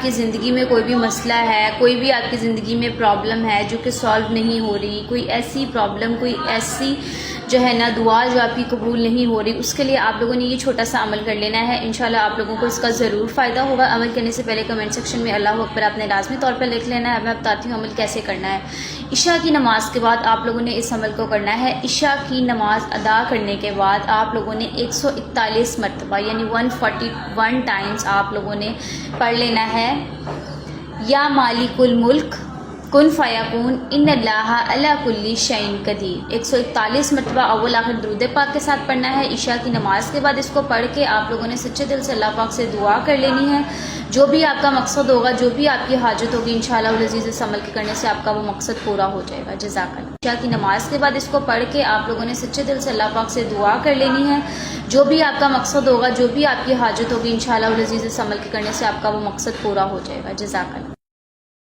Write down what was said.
آپ کی زندگی میں کوئی بھی مسئلہ ہے، کوئی بھی آپ کی زندگی میں پرابلم ہے جو کہ سالو نہیں ہو رہی، کوئی ایسی پرابلم، کوئی ایسی جو ہے نا دعا جو آپ کی قبول نہیں ہو رہی، اس کے لیے آپ لوگوں نے یہ چھوٹا سا عمل کر لینا ہے۔ انشاءاللہ آپ لوگوں کو اس کا ضرور فائدہ ہوگا۔ عمل کرنے سے پہلے کمنٹ سیکشن میں اللہ اکبر آپ نے لازمی طور پر لکھ لینا ہے۔ میں بتاتی ہوں عمل کیسے کرنا ہے۔ عشاء کی نماز کے بعد آپ لوگوں نے اس عمل کو کرنا ہے۔ عشاء کی نماز ادا کرنے کے بعد آپ لوگوں نے 141 مرتبہ یعنی 141 ٹائمز آپ لوگوں نے پڑھ لینا ہے، یا مالک الملک کن فیکون ان اللہ علی کل شیء قدیر۔ 141 مرتبہ اول آخر درود پاک کے ساتھ پڑھنا ہے۔ عشاء کی نماز کے بعد اس کو پڑھ کے آپ لوگوں نے سچے دل سے اللہ پاک سے دعا کر لینی ہے۔ جو بھی آپ کا مقصد ہوگا، جو بھی آپ کی حاجت ہوگی، انشاءاللہ العزیز اس عمل کے کرنے سے آپ کا وہ مقصد پورا ہو جائے گا۔ جزاک اللہ۔ عشاء کی نماز کے بعد اس کو پڑھ کے آپ لوگوں نے سچے دل سے اللہ پاک سے دعا کر لینی ہے۔ جو بھی آپ کا مقصد ہوگا، جو بھی آپ کی حاجت ہوگی، انشاءاللہ العزیز اس عمل کے کرنے سے آپ کا وہ مقصد پورا ہو جائے گا۔ جزاک اللہ۔